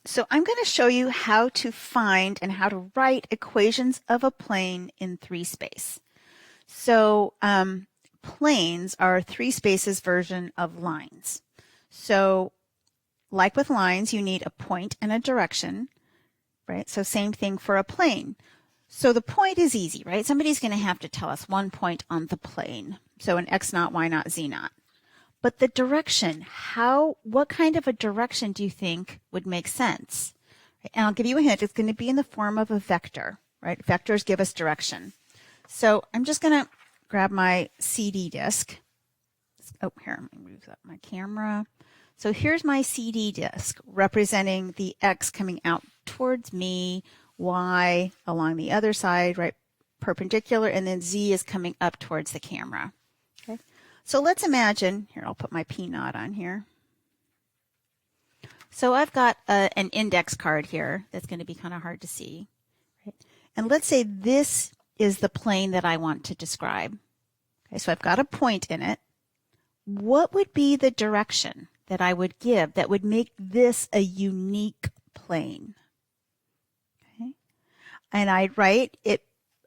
So I'm going to show you how to find and how to write equations of a plane in 3-space. So planes are 3-spaces version of lines. So like with lines, you need a point and a direction, right? So same thing for a plane. So the point is easy, right? Somebody's going to have to tell us one point on the plane. So an x naught, y naught, z naught. But the direction, what kind of a direction do you think would make sense? And I'll give you a hint. It's going to be in the form of a vector, right? Vectors give us direction. So I'm just going to grab my CD disk. Oh, here, let me move up my camera. So here's my CD disk representing the x coming out towards me, y along the other side, right, perpendicular, and then z is coming up towards the camera. Okay. So let's imagine, here I'll put my P naught on here. So I've got an index card here that's going to be kind of hard to see. Right? And let's say this is the plane that I want to describe. Okay, so I've got a point in it. What would be the direction that I would give that would make this a unique plane? Okay. And I'd write it.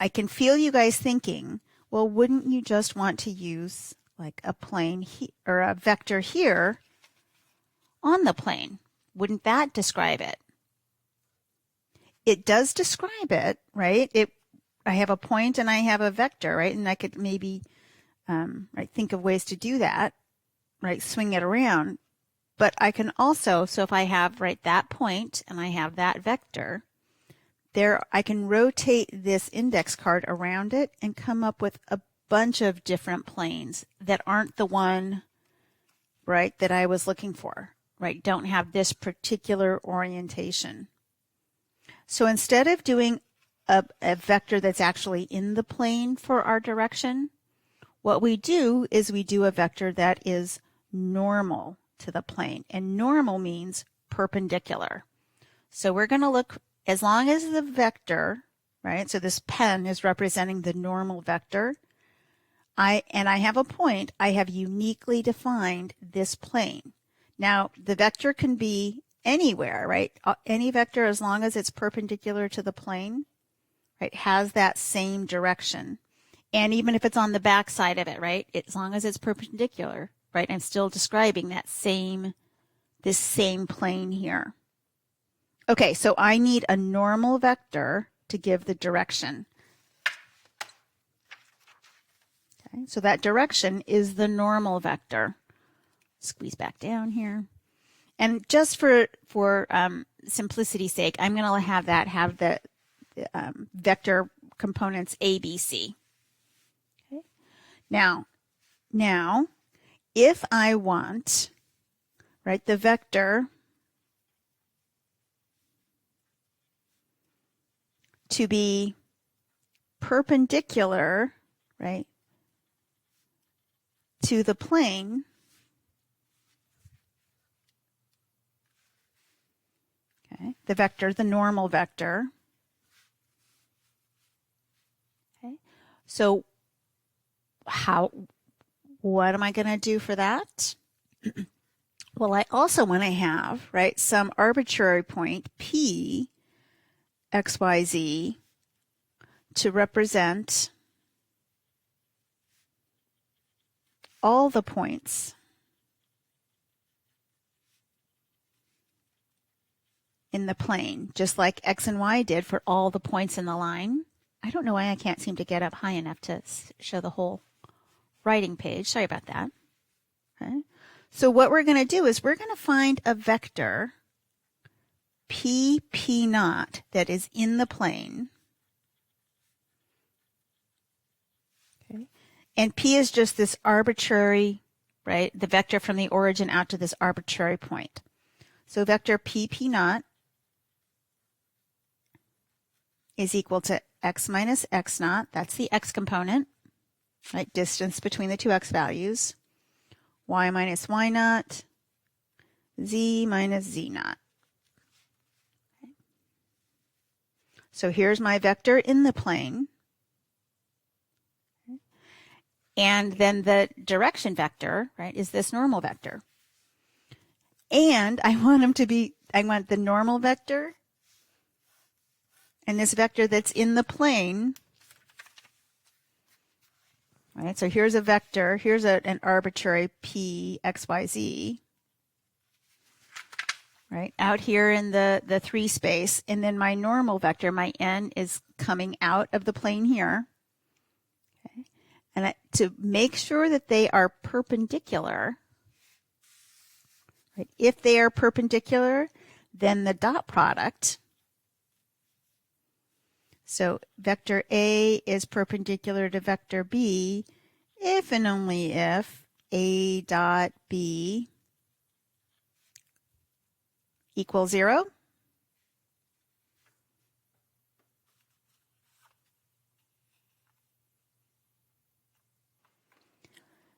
I can feel you guys thinking, well, wouldn't you just want to use like a plane or a vector here on the plane? Wouldn't that describe it? It does describe it, right? I have a point and I have a vector, right? And I could maybe right, think of ways to do that, right? Swing it around. But I can also, so if I have right that point and I have that vector, there I can rotate this index card around it and come up with a bunch of different planes that aren't the one, right, that I was looking for, right? Don't have this particular orientation. So instead of doing a vector that's actually in the plane for our direction, what we do is we do a vector that is normal to the plane. And normal means perpendicular. So we're going to look, as long as the vector, right, so this pen is representing the normal vector, I have a point, I have uniquely defined this plane. Now, the vector can be anywhere, right? Any vector, as long as it's perpendicular to the plane, right, has that same direction. And even if it's on the back side of it, right, as long as it's perpendicular, right, I'm still describing this same plane here. Okay, so I need a normal vector to give the direction. Okay, so that direction is the normal vector. Squeeze back down here. And just for simplicity's sake, I'm going to have the vector components A, B, C. Okay. Now, if I want, right, the vector to be perpendicular, right, to the plane, okay, the vector, the normal vector. Okay, so what am I going to do for that? Well, I also want to have, right, some arbitrary point P, X, Y, Z to represent all the points in the plane, just like X and Y did for all the points in the line. I don't know why I can't seem to get up high enough to show the whole writing page. Sorry about that. Okay. So what we're going to do is we're going to find a vector P naught that is in the plane. Okay. And P is just this arbitrary, right, the vector from the origin out to this arbitrary point. So vector P naught is equal to x minus x naught. That's the x component, right, distance between the two x values. Y minus y naught, z minus z naught. Okay. So here's my vector in the plane. Okay. And then the direction vector, right, is this normal vector. And I want them to be want the normal vector and this vector that's in the plane. Right, so here's a vector, here's an arbitrary p, x, y, z, right, out here in the 3 space, and then my normal vector, my n, is coming out of the plane here. Okay. And to make sure that they are perpendicular, right, if they are perpendicular, then the dot product, so vector A is perpendicular to vector B if and only if A dot B equals 0.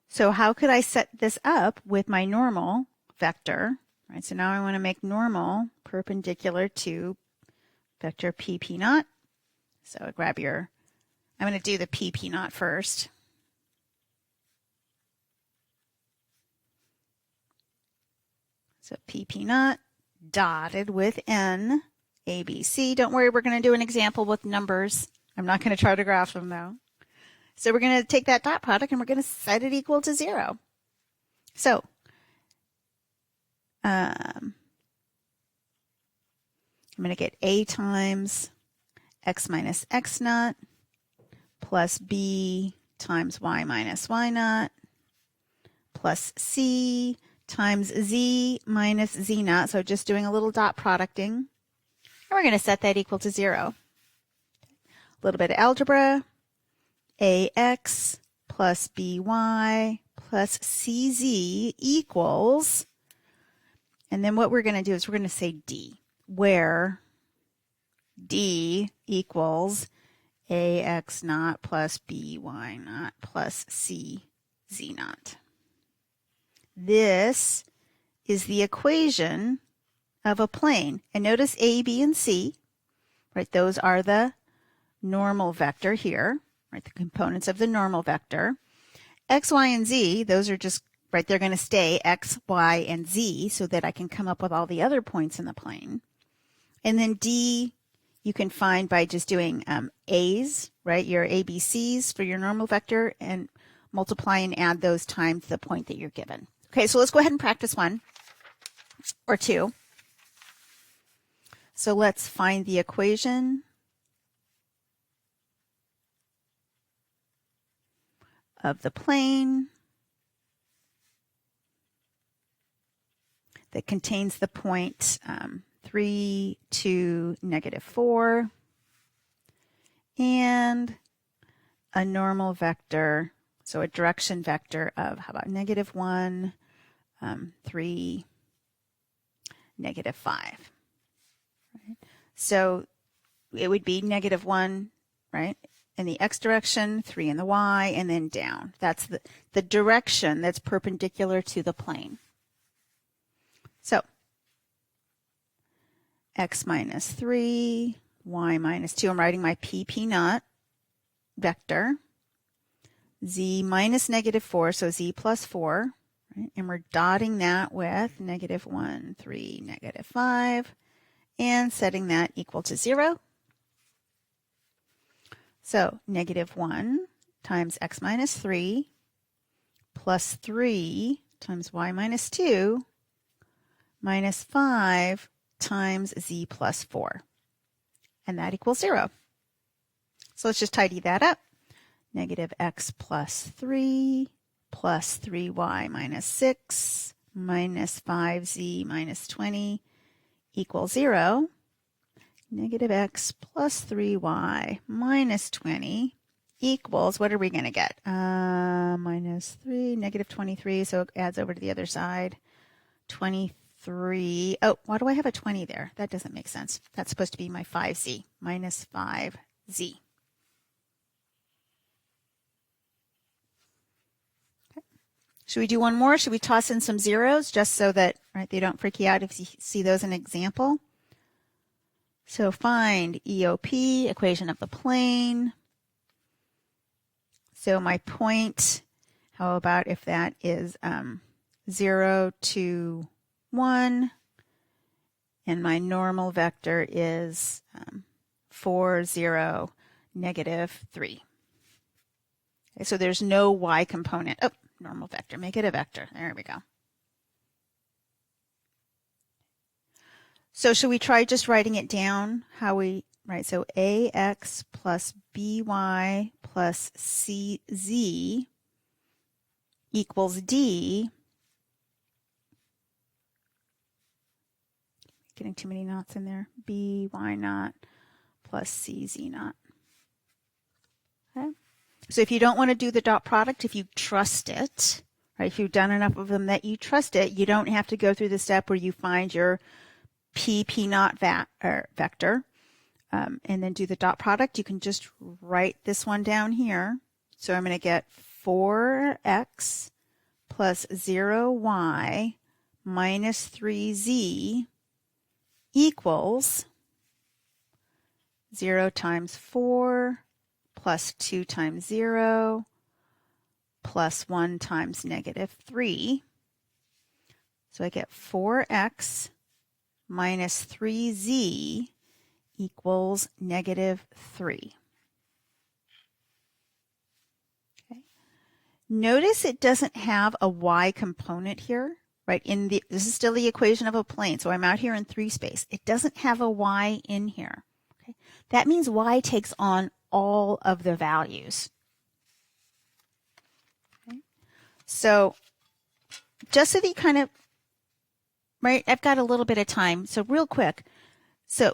So how could I set this up with my normal vector? Right, so now I want to make normal perpendicular to vector P naught. So grab your, I'm going to do the P naught first. So P naught dotted with N, A, B, C. Don't worry, we're going to do an example with numbers. I'm not going to try to graph them though. So we're going to take that dot product and we're going to set it equal to 0. So I'm going to get A times x minus x naught plus b times y minus y naught plus c times z minus z naught. So just doing a little dot producting. And we're going to set that equal to 0. A little bit of algebra. Ax plus by plus cz equals, and then what we're going to do is we're going to say d, where d equals ax naught plus by naught plus cz naught. This is the equation of a plane. And notice a, b, and c, right? Those are the normal vector here, right? The components of the normal vector. X, y, and z, those are just, right, they're going to stay x, y, and z so that I can come up with all the other points in the plane. And then d, you can find by just doing a's, right, your ABCs for your normal vector, and multiply and add those times the point that you're given. Okay, so let's go ahead and practice 1 or 2. So let's find the equation of the plane that contains the point 3, 2, -4, and a normal vector, so a direction vector of, how about -1, 3, -5. Right? So it would be -1, right, in the x direction, 3 in the y, and then down. That's the direction that's perpendicular to the plane. So x minus 3, y minus 2. I'm writing my p naught vector. Z minus -4, so z plus 4. Right? And we're dotting that with -1, 3, -5, and setting that equal to 0. So -1 times x minus 3 plus 3 times y minus 2 minus 5 times z plus 4. And that equals 0. So let's just tidy that up. -x plus 3 plus 3y minus 6 minus 5z minus 20 equals 0. -x plus 3y minus 20 equals, what are we going to get? Minus 3, -23, so it adds over to the other side. 23. Oh, why do I have a 20 there? That doesn't make sense. That's supposed to be my 5z, minus 5z. Okay. Should we do one more? Should we toss in some zeros just so that, right, they don't freak you out if you see those in an example? So find EOP, equation of the plane. So my point, how about if that is 0 to 1, and my normal vector is 4, 0, negative 3. Okay, so there's no y component. Oh, normal vector, make it a vector. There we go. So should we try just writing it down how we, right, so ax plus by plus cz equals d. Getting too many knots in there. by naught plus cz naught. Okay. So if you don't want to do the dot product, if you trust it, right, if you've done enough of them that you trust it, you don't have to go through the step where you find your p naught vector and then do the dot product. You can just write this one down here. So I'm going to get 4x plus 0y minus 3z equals 0 times 4 plus 2 times 0 plus 1 times negative 3. So I get 4x minus 3z equals negative 3. Okay. Notice it doesn't have a y component here, right? This is still the equation of a plane, so I'm out here in 3 space. It doesn't have a y in here. Okay. That means y takes on all of the values. Okay. So just so that you kind of, right, I've got a little bit of time, so real quick. So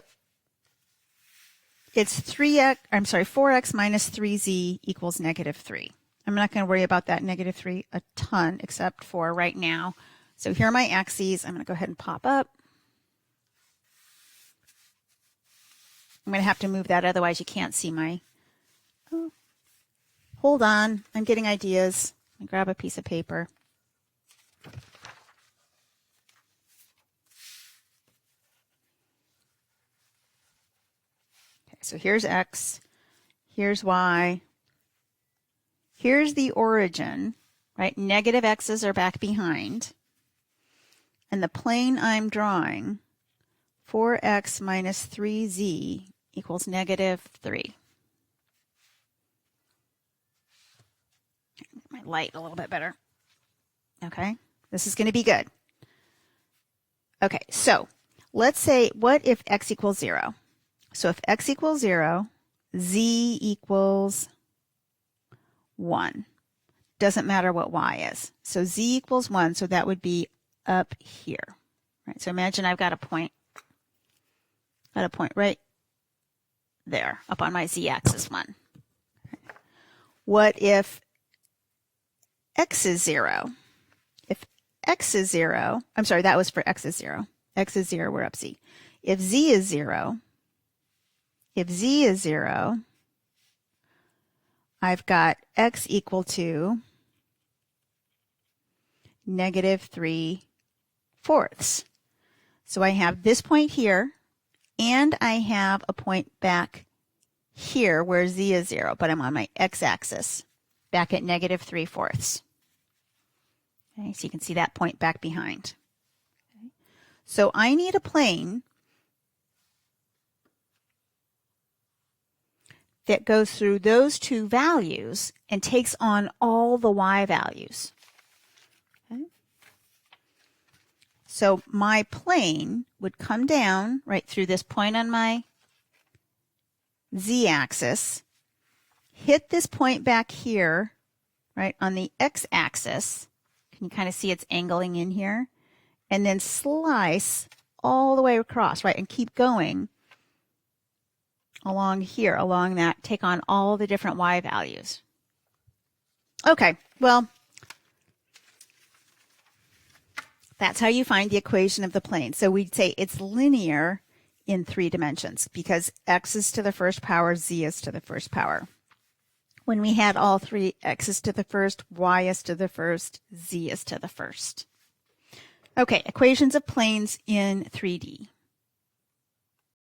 it's 4x minus 3z equals negative 3. I'm not going to worry about that negative 3 a ton except for right now. So here are my axes. I'm going to go ahead and pop up. I'm going to have to move that, otherwise you can't see my, oh, hold on, I'm getting ideas. Let me grab a piece of paper. Okay, so here's x, here's y, here's the origin, right? Negative x's are back behind. And the plane I'm drawing, 4x minus 3z equals negative 3. My light a little bit better. Okay, this is going to be good. Okay, so let's say, what if x equals 0? So if x equals 0, z equals 1. Doesn't matter what y is. So z equals 1, so that would be up here. Right? So imagine I've got a point right there up on my z-axis 1. Okay. What if x is 0? If x is 0, I'm sorry, that was for x is 0. X is 0, we're up z. If z is 0, I've got x equal to negative 3/4. So I have this point here, and I have a point back here where z is 0, but I'm on my x-axis, back at negative 3/4. Okay, so you can see that point back behind. Okay. So I need a plane that goes through those two values and takes on all the y values. Okay. So my plane would come down right through this point on my z-axis, hit this point back here, right, on the x-axis. Can you kind of see it's angling in here? And then slice all the way across, right, and keep going along here, along that, take on all the different y values. Okay, well, that's how you find the equation of the plane. So we'd say it's linear in 3 dimensions because x is to the first power, z is to the first power. When we had all 3, x is to the first, y is to the first, z is to the first. Okay, equations of planes in 3D.